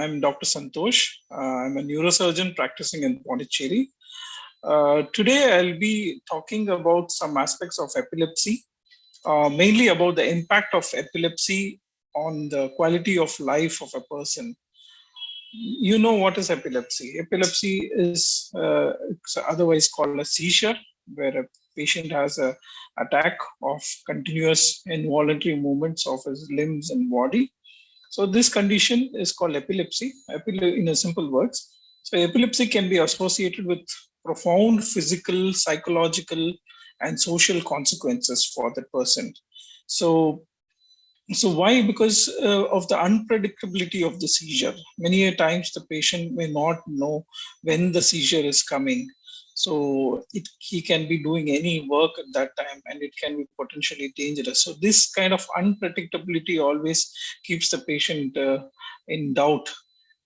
I'm Dr. Santosh. I'm a neurosurgeon practicing in Pondicherry. Today, I'll be talking about some aspects of epilepsy, mainly about the impact of epilepsy on the quality of life of a person. You know what is epilepsy? Epilepsy is it's otherwise called a seizure, where a patient has a attack of continuous involuntary movements of his limbs and body. So this condition is called epilepsy, in a simple words. So epilepsy can be associated with profound physical, psychological, and social consequences for the person. So, so why? Because of the unpredictability of the seizure. Many a times the patient may not know when the seizure is coming. So he can be doing any work at that time and it can be potentially dangerous. So this kind of unpredictability always keeps the patient in doubt.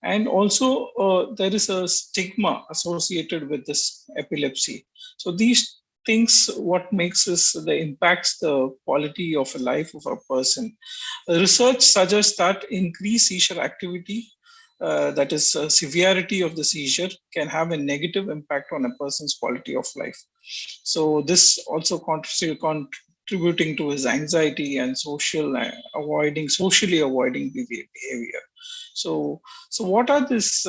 And also there is a stigma associated with this epilepsy. So these things what makes us the impacts the quality of a life of a person. Research suggests that increased seizure activity, that is severity of the seizure, can have a negative impact on a person's quality of life. So this also contributing to his anxiety and socially avoiding behavior. So what are these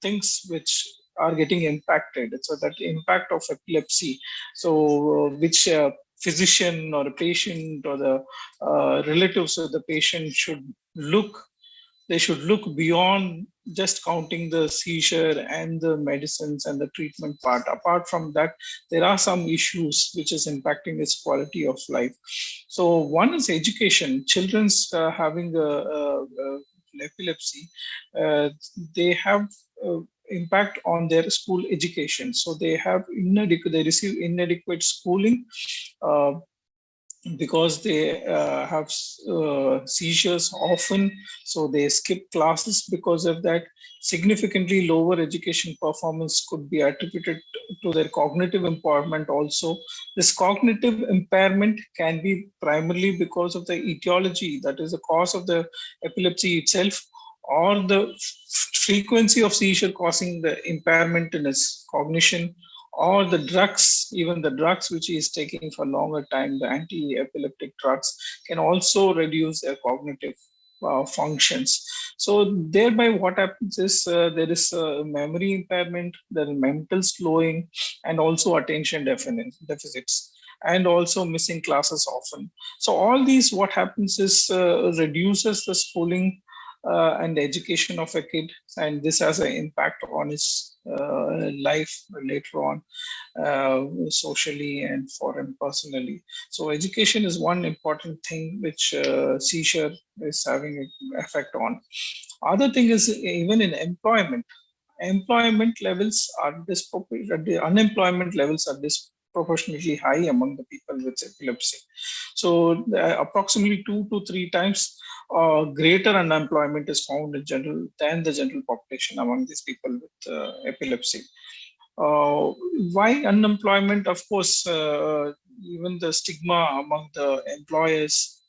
things which are getting impacted? So that impact of epilepsy. So which physician or a patient or the relatives of the patient should look. They should look beyond just counting the seizure and the medicines and the treatment part. Apart from that, there are some issues which is impacting its quality of life. So one is education. Children's having epilepsy, uh, they have impact on their school education. So they receive inadequate schooling. Uh, because they have seizures often, so they skip classes because of that. Significantly lower education performance could be attributed to their cognitive impairment also. This cognitive impairment can be primarily because of the etiology, that is the cause of the epilepsy itself, or the frequency of seizure causing the impairment in its cognition, or the drugs, even the drugs which he is taking for longer time, the anti-epileptic drugs, can also reduce their cognitive functions. So thereby what happens is there is memory impairment, there is mental slowing, and also attention deficits, and also missing classes often. So all these, what happens is reduces the schooling and education of a kid, and this has an impact on his life later on, socially and for him personally. So education is one important thing which seizure is having an effect on. Other thing is even in employment. Employment levels are disproportionate. The unemployment levels are disproportionately high among the people with epilepsy. So approximately 2 to 3 times greater unemployment is found in general than the general population among these people with epilepsy. Uh, why unemployment? Of course, even the stigma among the employers,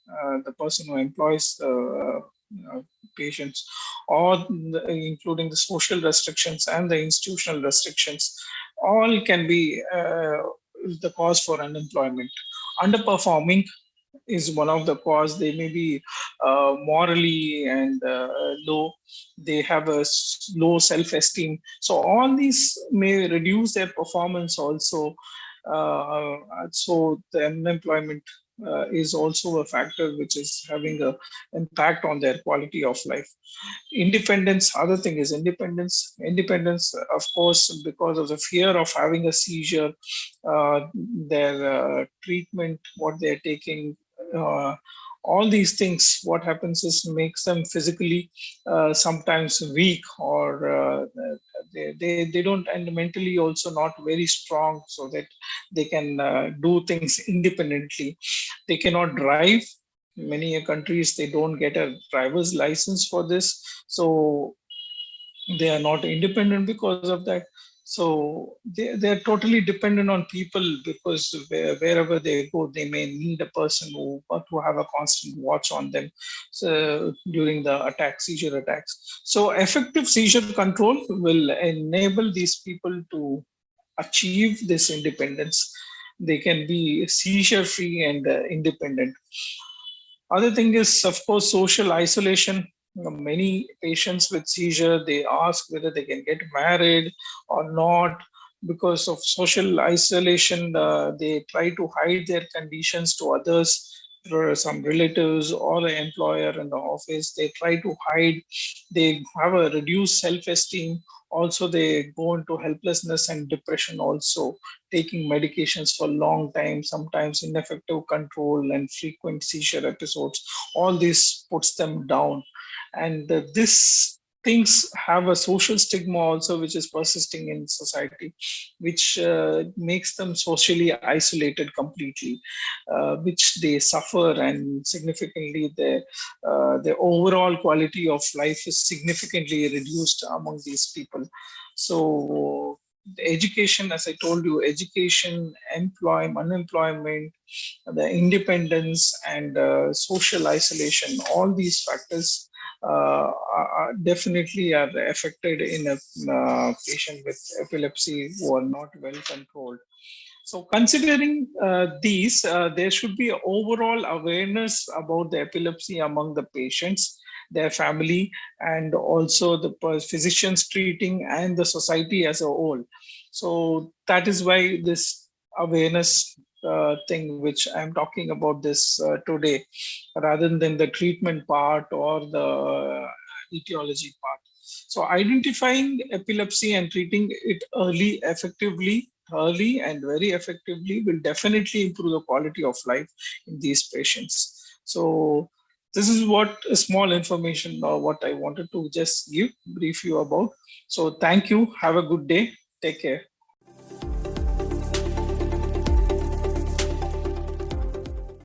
the person who employs patients, or including the social restrictions and the institutional restrictions, all can be the cause for unemployment. Underperforming is one of the cause. They may be morally and low. They have a low self-esteem. So all these may reduce their performance also. So the unemployment is also a factor which is having a impact on their quality of life. Independence, other thing is independence, of course, because of the fear of having a seizure, their treatment, what they're taking, uh, all these things, what happens is makes them physically sometimes weak, or they don't, and mentally also not very strong, so that they can do things independently. They cannot drive. Many countries, they don't get a driver's license for this, so they are not independent because of that. So they're totally dependent on people, because wherever they go, they may need a person to have a constant watch on them, so during the seizure attacks. So effective seizure control will enable these people to achieve this independence. They can be seizure free and independent. Other thing is, of course, social isolation. Many patients with seizure, they ask whether they can get married or not. Because of social isolation, they try to hide their conditions to others, through some relatives or the employer in the office. They try to hide. They have a reduced self-esteem. Also, they go into helplessness and depression. Also, taking medications for long time, sometimes ineffective control and frequent seizure episodes, all this puts them down. And this things have a social stigma also, which is persisting in society, which makes them socially isolated completely, which they suffer, and significantly their overall quality of life is significantly reduced among these people. So the education, as I told you, education, employment, unemployment, the independence, and social isolation, all these factors definitely are affected in a patient with epilepsy who are not well controlled. So, considering these, there should be overall awareness about the epilepsy among the patients, their family, and also the physicians treating and the society as a whole. So, that is why this awareness thing, which I'm talking about this today, rather than the treatment part or the etiology part. So, identifying epilepsy and treating it early and very effectively will definitely improve the quality of life in these patients. So, this is what a small information or what I wanted to just brief you about. So, thank you. Have a good day. Take care.